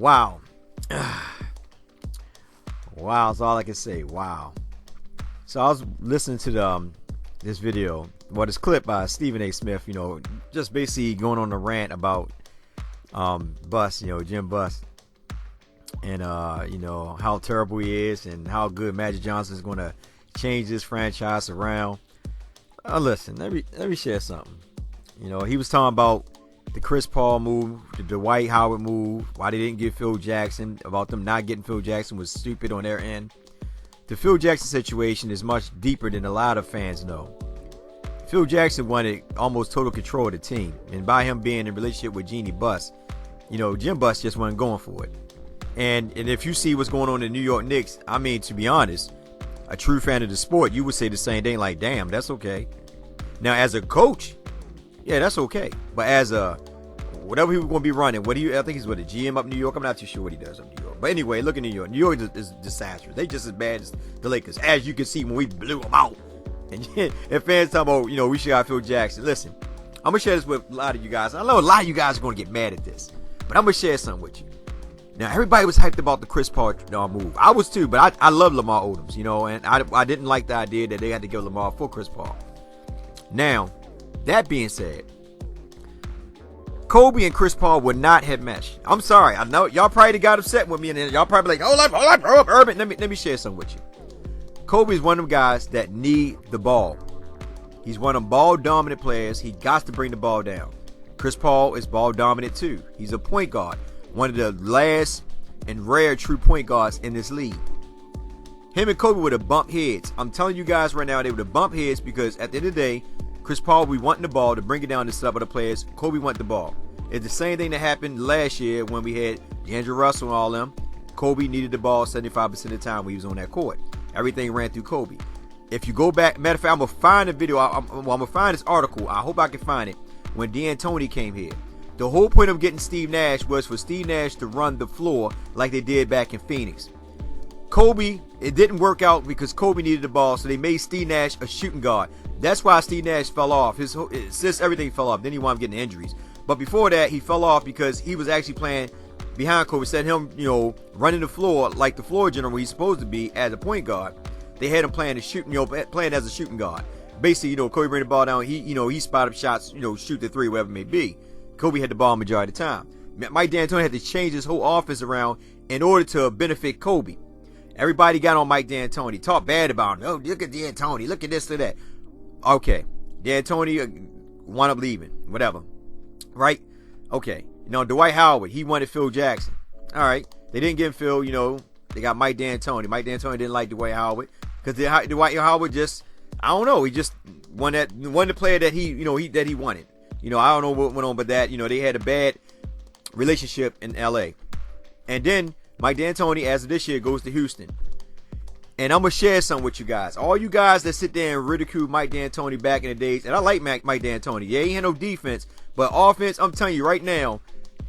Wow. Wow, that's all I can say. Wow. So I was listening to this video, this clip by Stephen A. Smith, just basically going on a rant about Buss, Jim Buss, and how terrible he is and how good Magic Johnson is going to change this franchise around. Listen, let me share something. He was talking about the Chris Paul move, the Dwight Howard move, why they didn't get Phil Jackson, about them not getting Phil Jackson was stupid on their end. The Phil Jackson situation is much deeper than a lot of fans know. Phil Jackson wanted almost total control of the team, and by him being in a relationship with Jeannie Buss, Jim Buss just wasn't going for it. And if you see what's going on in the New York Knicks, I mean, to be honest, a true fan of the sport, you would say the same thing, like, damn, that's okay. Now, as a coach, yeah, that's okay. But as whatever he was going to be running, I think he's a GM up in New York. I'm not too sure what he does up in New York. But anyway, look at New York. New York is disastrous. They just as bad as the Lakers, as you can see when we blew them out. And fans talking about, we should have Phil Jackson. Listen, I'm going to share this with a lot of you guys. I know a lot of you guys are going to get mad at this, but I'm going to share something with you. Now, everybody was hyped about the Chris Paul move. I was too, but I love Lamar Odoms, and I didn't like the idea that they had to give Lamar for Chris Paul. Now, that being said, Kobe and Chris Paul would not have meshed. I'm sorry. I know y'all probably got upset with me, and then y'all probably like, hold up, Urban. Let me share something with you. Kobe is one of them guys that need the ball. He's one of them ball-dominant players. He got to bring the ball down. Chris Paul is ball-dominant too. He's a point guard. One of the last and rare true point guards in this league. Him and Kobe would have bumped heads. I'm telling you guys right now, they would have bumped heads because at the end of the day, Chris Paul, we wanting the ball to bring it down to some of the players. Kobe want the ball. It's the same thing that happened last year when we had D'Angelo Russell and all them. Kobe needed the ball 75% of the time when he was on that court. Everything ran through Kobe. If you go back, matter of fact, I'm going to find a video. I'm going to find this article. I hope I can find it. When D'Antoni came here. The whole point of getting Steve Nash was for Steve Nash to run the floor like they did back in Phoenix. Kobe, it didn't work out because Kobe needed the ball, so they made Steve Nash a shooting guard. That's why Steve Nash fell off. His everything fell off. Then he wound up getting injuries. But before that, he fell off because he was actually playing behind Kobe. Set him, running the floor like the floor general he's supposed to be as a point guard. They had him playing as a shooting guard. Basically, Kobe bring the ball down. He spot up shots, shoot the three, whatever it may be. Kobe had the ball majority of the time. Mike D'Antoni had to change his whole offense around in order to benefit Kobe. Everybody got on Mike D'Antoni, talked bad about him. Oh, look at D'Antoni, look at this or that. Okay, D'Antoni wound up leaving, whatever. Right? Okay. Dwight Howard, he wanted Phil Jackson. All right. They didn't get Phil, they got Mike D'Antoni. Mike D'Antoni didn't like Dwight Howard because Dwight Howard just, I don't know, he just won the player that he wanted. I don't know what went on, but that, they had a bad relationship in LA. And then Mike D'Antoni, as of this year, goes to Houston. And I'm going to share something with you guys. All you guys that sit there and ridicule Mike D'Antoni back in the days, and I like Mike D'Antoni. Yeah, he had no defense, but offense, I'm telling you right now,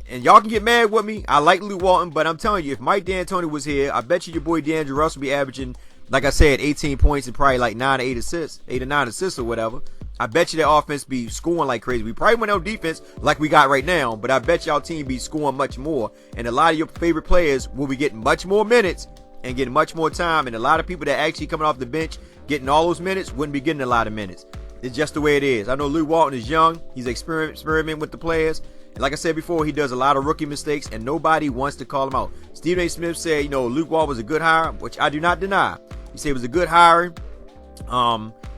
and y'all can get mad with me. I like Luke Walton, but I'm telling you, if Mike D'Antoni was here, I bet you your boy D'Angelo Russell would be averaging, like I said, 18 points and probably like 8 or 9 assists or whatever. I bet you that offense be scoring like crazy. We probably went on defense like we got right now, but I bet y'all team be scoring much more. And a lot of your favorite players will be getting much more minutes and getting much more time. And a lot of people that actually coming off the bench getting all those minutes wouldn't be getting a lot of minutes. It's just the way it is. I know Luke Walton is young. He's experimenting with the players. And like I said before, he does a lot of rookie mistakes, and nobody wants to call him out. Stephen A. Smith said, Luke Walton was a good hire, which I do not deny. He said it was a good hire.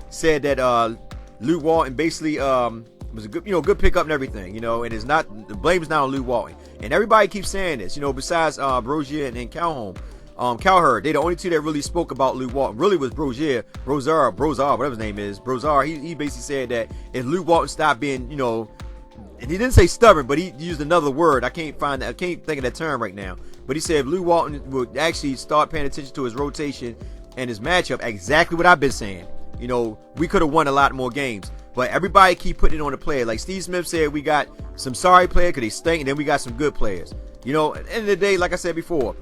Said that Luke Walton basically was a good pickup and everything, and it's not, the blame is not on Luke Walton. And everybody keeps saying this, besides Brozier and Calhoun. Cowherd, they the only two that really spoke about Luke Walton. Really was Brozar, whatever his name is. Brozar, he basically said that if Luke Walton stopped being, and he didn't say stubborn, but he used another word. I can't think of that term right now. But he said if Luke Walton would actually start paying attention to his rotation and his matchup, exactly what I've been saying. We could have won a lot more games. But everybody keep putting it on the player. Like Steve Smith said, we got some sorry players because they stink, and then we got some good players. At the end of the day, like I said before,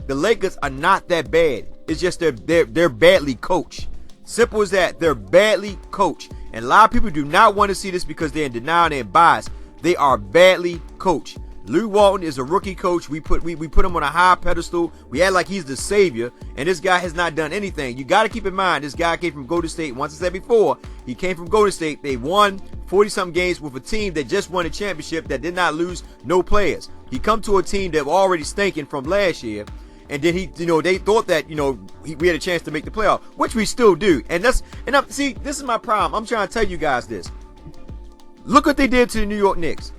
the Lakers are not that bad. It's just they're badly coached. Simple as that. They're badly coached. And a lot of people do not want to see this because they're in denial and they're biased. They are badly coached. Lou Walton is a rookie coach. We put him on a high pedestal. We act like he's the savior, and this guy has not done anything. You got to keep in mind, this guy came from Golden State. Once I said before, he came from Golden State. They won 40-something games with a team that just won a championship that did not lose no players. He come to a team that were already stinking from last year, and then they thought that, we had a chance to make the playoff, which we still do. See, this is my problem. I'm trying to tell you guys this. Look what they did to the New York Knicks.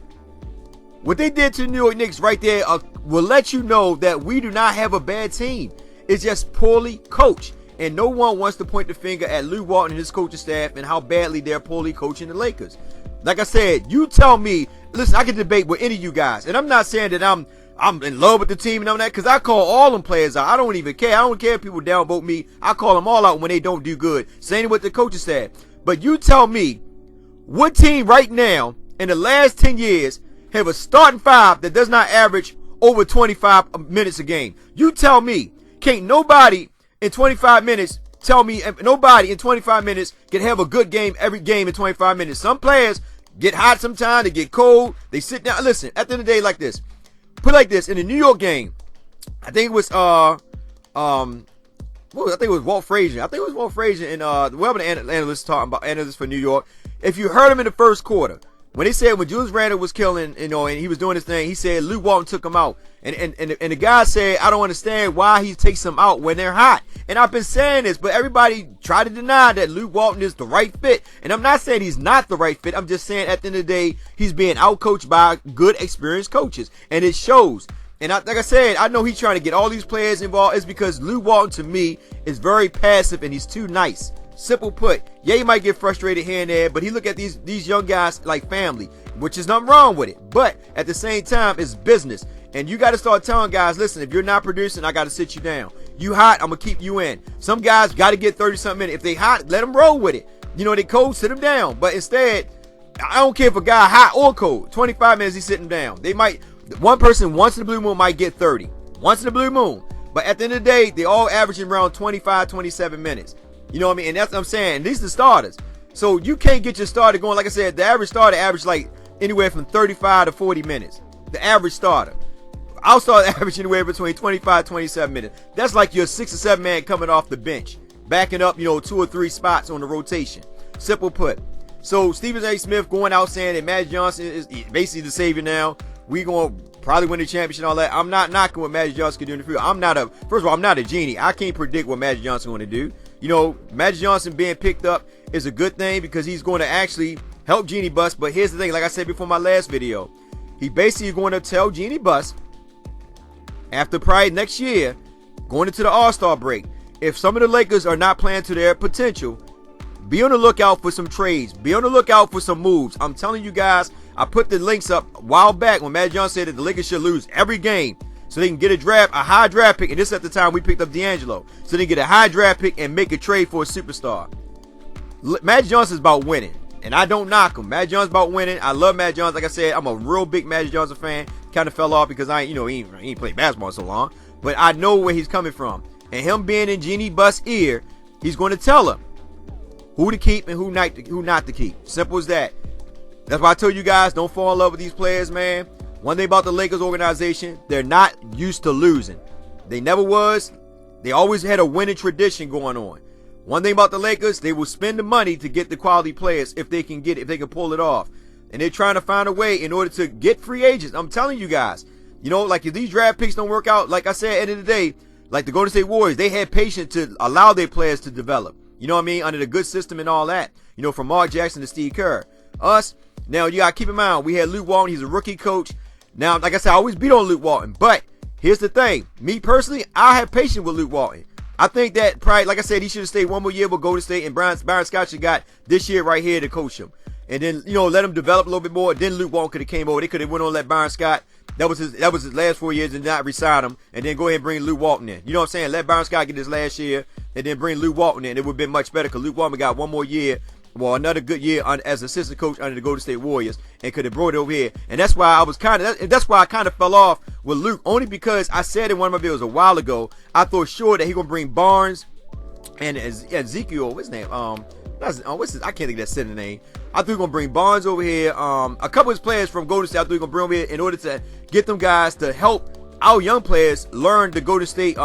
What they did to the New York Knicks right there will let you know that we do not have a bad team. It's just poorly coached. And no one wants to point the finger at Lou Walton and his coaching staff and how badly they're poorly coaching the Lakers. Like I said, you tell me, listen, I can debate with any of you guys. And I'm not saying that I'm in love with the team and all that, because I call all them players out. I don't even care. I don't care if people downvote me. I call them all out when they don't do good. Same with the coaching staff. But you tell me, what team right now in the last 10 years have a starting five that does not average over 25 minutes a game? You tell me. Can't nobody in 25 minutes tell me, nobody in 25 minutes can have a good game every game in 25 minutes. Some players get hot sometimes, they get cold, they sit down. Listen, at the end of the day, like this. Put it like this, in the New York game, I think it was Walt Frazier. And whoever the analyst talking about, analyst for New York. If you heard him in the first quarter, when Julius Randle was killing, and he was doing his thing, he said Lou Walton took him out. And the guy said, I don't understand why he takes them out when they're hot. And I've been saying this, but everybody try to deny that Lou Walton is the right fit. And I'm not saying he's not the right fit. I'm just saying at the end of the day, he's being outcoached by good, experienced coaches. And it shows. And like I said, I know he's trying to get all these players involved. It's because Lou Walton, to me, is very passive and he's too nice. Simple put. Yeah, he might get frustrated here and there, but he look at these young guys like family, which is nothing wrong with it. But at the same time, it's business. And you got to start telling guys, listen, if you're not producing, I got to sit you down. You hot, I'm going to keep you in. Some guys got to get 30-something minutes. If they hot, let them roll with it. They cold, sit them down. But instead, I don't care if a guy hot or cold. 25 minutes, he's sitting down. One person once in the blue moon might get 30. Once in the blue moon. But at the end of the day, they all averaging around 25, 27 minutes. You know what I mean? And that's what I'm saying. These are the starters. So you can't get your starter going. Like I said, the average starter average like anywhere from 35 to 40 minutes. The average starter. I'll start averaging anywhere between 25 27 minutes. That's like your 6 or 7 man coming off the bench, backing up, 2 or 3 spots on the rotation. Simple put. So Stephen A. Smith going out saying that Magic Johnson is basically the savior now. We going to probably win the championship and all that. I'm not knocking what Magic Johnson can do in the field. First of all, I'm not a genie. I can't predict what Magic Johnson going to do. Magic Johnson being picked up is a good thing because he's going to actually help Jeanie Buss. But here's the thing, like I said before my last video, he basically going to tell Jeanie Buss after probably next year, going into the All-Star break, if some of the Lakers are not playing to their potential, be on the lookout for some trades. Be on the lookout for some moves. I'm telling you guys, I put the links up a while back when Magic Johnson said that the Lakers should lose every game so they can get a high draft pick. And this at the time we picked up D'Angelo. So they can get a high draft pick and make a trade for a superstar. Magic Johnson's about winning. And I don't knock him. Magic Johnson's about winning. I love Magic Johnson. Like I said, I'm a real big Magic Johnson fan. Kind of fell off because he ain't played basketball so long. But I know where he's coming from. And him being in Jeanie Buss' ear, he's going to tell her who to keep and who not to keep. Simple as that. That's why I told you guys, don't fall in love with these players, man. One thing about the Lakers organization, they're not used to losing. They never was. They always had a winning tradition going on. One thing about the Lakers, they will spend the money to get the quality players if they can get it, if they can pull it off. And they're trying to find a way in order to get free agents. I'm telling you guys, like if these draft picks don't work out, like I said, at the end of the day, like the Golden State Warriors, they had patience to allow their players to develop. You know what I mean? Under the good system and all that. From Mark Jackson to Steve Kerr. Us, now you got to keep in mind, we had Luke Walton. He's a rookie coach. Now, like I said, I always beat on Luke Walton. But here's the thing. Me personally, I have patience with Luke Walton. I think that probably, like I said, he should have stayed one more year with Golden State, and Byron Scott should have got this year right here to coach him. And then, let him develop a little bit more. Then Luke Walton could have came over. They could have went on and let Byron Scott. That was his last 4 years and not resign him. And then go ahead and bring Luke Walton in. You know what I'm saying? Let Byron Scott get his last year and then bring Luke Walton in. It would have been much better because Luke Walton got one more year. Well, another good year as assistant coach under the Golden State Warriors, and could have brought it over here. And that's why I kind of fell off with Luke, only because I said in one of my videos a while ago, I thought sure that he gonna bring Barnes and Ezekiel, what's his name? what's his, I can't think of that center name. I think we're gonna bring Barnes over here. A couple of his players from Golden State, I think we're gonna bring over here in order to get them guys to help our young players learn the Golden State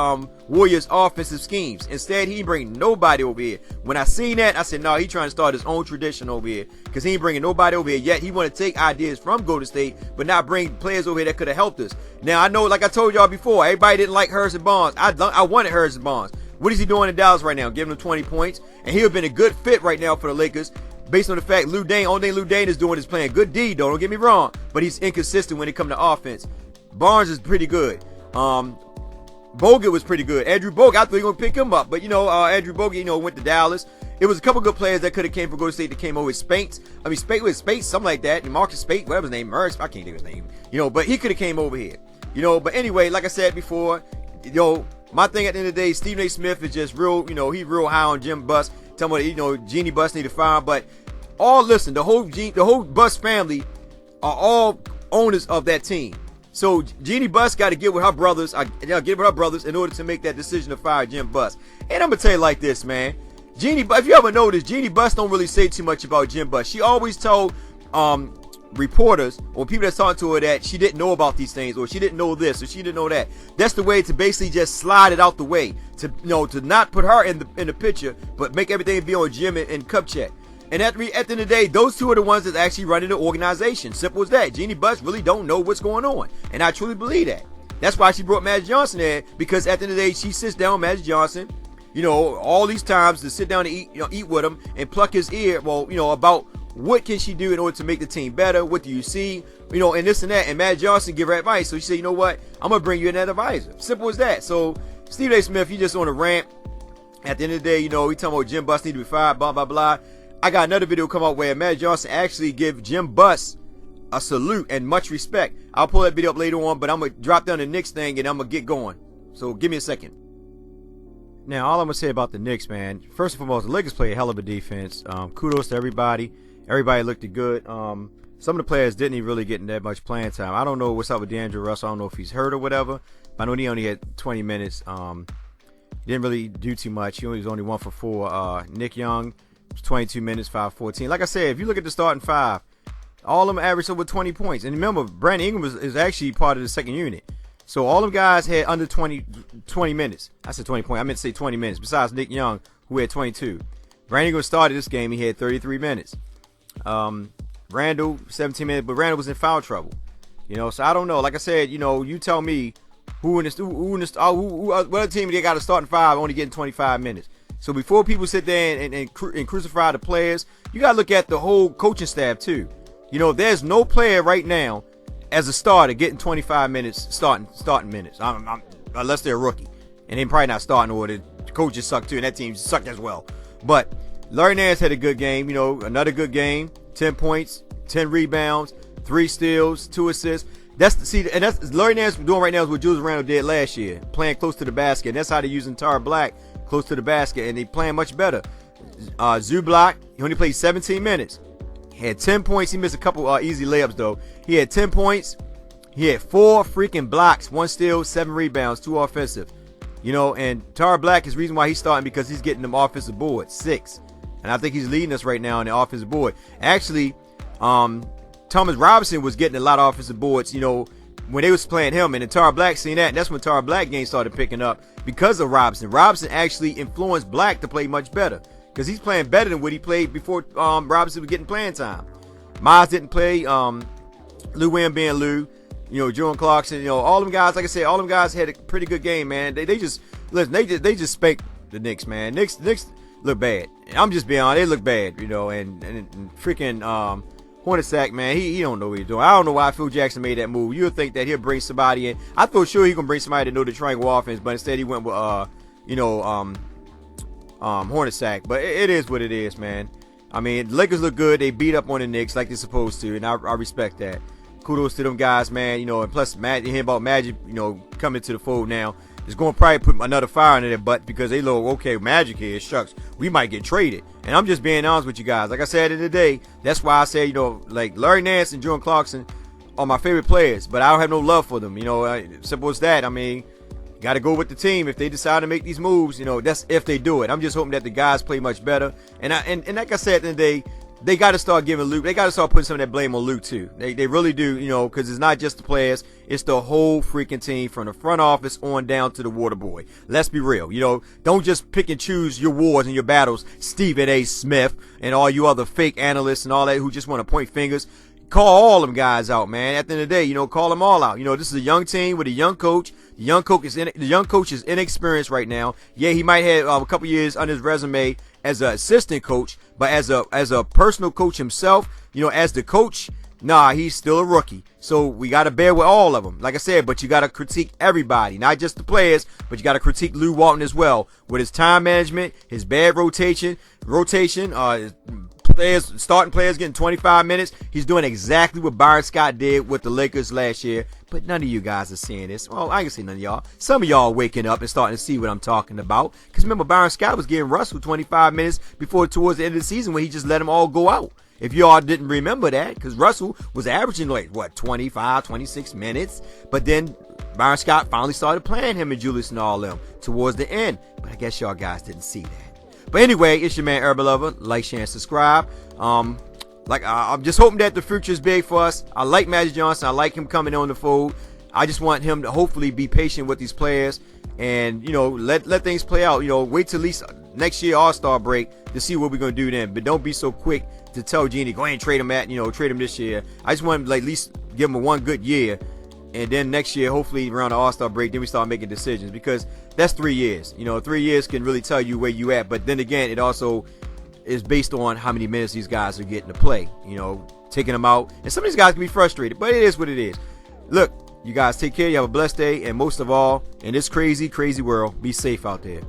Warriors offensive schemes. Instead, he ain't bring nobody over here. When I seen that, I said, no, he trying to start his own tradition over here, because he ain't bringing nobody over here yet. He want to take ideas from Golden State, but not bring players over here that could have helped us. Now, I know, like I told y'all before, everybody didn't like Harrison Barnes. I wanted Harrison Barnes. What is he doing in Dallas right now? Giving him 20 points, and he would have been a good fit right now for the Lakers, based on the fact Lou Dane, only thing Lou Dane is doing is playing good D, though, don't get me wrong, but he's inconsistent when it comes to offense. Barnes is pretty good. Bogut was pretty good. Andrew Bogut, I thought he was going to pick him up. But, Andrew Bogut, went to Dallas. It was a couple good players that could have came from Golden State that came over with Spates. Spates, something like that. And Marcus Spates, whatever his name, Merz, I can't think of his name. But he could have came over here. But anyway, like I said before, my thing at the end of the day, Stephen A. Smith is just real, he's real high on Jim Buss. Telling me, Jeannie Buss need to fire him. But the whole Buss family are all owners of that team. So Jeannie Buss got to get with her brothers. In order to make that decision to fire Jim Buss. And I'm gonna tell you like this, man. If you ever noticed, Jeannie Buss don't really say too much about Jim Buss. She always told reporters or people that's talking to her that she didn't know about these things, or she didn't know this, or she didn't know that. That's the way to basically just slide it out the way, to not put her in the picture, but make everything be on Jim and Kupchak. And at the end of the day, those two are the ones that's actually running the organization. Simple as that. Jeannie Buss really don't know what's going on. And I truly believe that. That's why she brought Magic Johnson there, because at the end of the day, she sits down with Magic Johnson, all these times to sit down and eat with him and pluck his ear, about what can she do in order to make the team better? What do you see? And this and that. And Magic Johnson give her advice. So she said, you know what? I'm going to bring you another advisor. Simple as that. So Stephen A. Smith, he just on a rant. At the end of the day, he talking about Jim Buss need to be fired, blah, blah, blah. I got another video come out where Magic Johnson actually give Jim Buss a salute and much respect. I'll pull that video up later on, but I'm going to drop down the Knicks thing and I'm going to get going. So give me a second. Now, all I'm going to say about the Knicks, man, first and foremost, the Lakers play a hell of a defense. Kudos to everybody. Everybody looked good. Some of the players didn't even really get that much playing time. I don't know what's up with D'Angelo Russell. I don't know if he's hurt or whatever. But I know he only had 20 minutes. He didn't really do too much. He was only 1 for 4. Nick Young, 22 minutes, 5-14. Like I said, if you look at the starting five, all of them averaged over 20 points. And remember, Brandon Ingram is actually part of the second unit. So all them guys had under 20 minutes. I said 20 points. I meant to say 20 minutes. Besides Nick Young, who had 22. Brandon Ingram started this game. He had 33 minutes. Randall, 17 minutes. But Randall was in foul trouble. So I don't know. Like I said, you tell me what other team they got a starting five only getting 25 minutes. So before people sit there and crucify the players, you got to look at the whole coaching staff too. There's no player right now as a starter getting 25 minutes starting minutes, unless they're a rookie. And they're probably not starting, or the coaches suck too, and that team sucked as well. But Larry Nance had a good game, another good game, 10 points, 10 rebounds, 3 steals, 2 assists. That's Larry Nance doing right now is what Julius Randle did last year, playing close to the basket. And that's how they're using Tara Black, close to the basket, and they playing much better. Zubac, he only played 17 minutes. He had 10 points. He missed a couple easy layups though. He had 10 points. He had 4 freaking blocks, 1 steal, 7 rebounds, 2 offensive. And Tara Black is the reason why he's starting, because he's getting them offensive boards, 6. And I think he's leading us right now on the offensive board. Actually, Thomas Robinson was getting a lot of offensive boards, when they was playing him, and then Tara Black seen that, and that's when Tara Black game started picking up because of Robinson. Robinson actually influenced Black to play much better, because he's playing better than what he played before Robinson was getting playing time. Miles didn't play. Lou Williams being Lou, Jordan Clarkson, all them guys. Like I said, all them guys had a pretty good game, man. They just spanked the Knicks, man. Knicks look bad. I'm just being honest, they look bad, and freaking Hornacek, man, he don't know what he's doing. I don't know why Phil Jackson made that move. You would think that he'll bring somebody in. I thought sure he gonna bring somebody to know the triangle offense, but instead he went with Hornacek. But it is what it is, man. I mean, the Lakers look good. They beat up on the Knicks like they're supposed to, and I respect that. Kudos to them guys, man. And plus, you hear about Magic, coming to the fold now. It's going to probably put another fire into their butt, because they look, okay, Magic here, shucks, we might get traded. And I'm just being honest with you guys. Like I said in the day, that's why I say, like Larry Nance and Jordan Clarkson are my favorite players, but I don't have no love for them. Simple as that. I mean, Got to go with the team. If they decide to make these moves, that's if they do it. I'm just hoping that the guys play much better. And like I said, at the end of the day, they got to start giving Luke. They got to start putting some of that blame on Luke too. They really do, because it's not just the players. It's the whole freaking team from the front office on down to the water boy. Let's be real. Don't just pick and choose your wars and your battles. Stephen A. Smith and all you other fake analysts and all that who just want to point fingers. Call all them guys out, man. At the end of the day, call them all out. This is a young team with a young coach. The young coach is inexperienced right now. Yeah, he might have a couple years on his resume as an assistant coach, but as a personal coach himself, as the coach, nah, he's still a rookie. So we got to bear with all of them. Like I said, but you got to critique everybody, not just the players, but you got to critique Lou Walton as well with his time management, his bad rotation, starting players getting 25 minutes. He's doing exactly what Byron Scott did with the Lakers last year. But none of you guys are seeing this. Well, I can say none of y'all. Some of y'all are waking up and starting to see what I'm talking about. Because remember, Byron Scott was getting Russell 25 minutes towards the end of the season when he just let them all go out. If y'all didn't remember that, because Russell was averaging 25, 26 minutes. But then Byron Scott finally started playing him and Julius and all them towards the end. But I guess y'all guys didn't see that. But anyway, it's your man Urban Lover. Like, share, and subscribe. I'm just hoping that the future is big for us. I like Magic Johnson. I like him coming on the fold. I just want him to hopefully be patient with these players and let things play out. Wait till at least next year All-Star break to see what we're gonna do then. But don't be so quick to tell Genie go ahead and trade him trade him this year. I just want him to at least give him one good year. And then next year, hopefully around the All-Star break, then we start making decisions, because that's 3 years. 3 years can really tell you where you at. But then again, it also is based on how many minutes these guys are getting to play, taking them out. And some of these guys can be frustrated, but it is what it is. Look, you guys take care. You have a blessed day. And most of all, in this crazy, crazy world, be safe out there.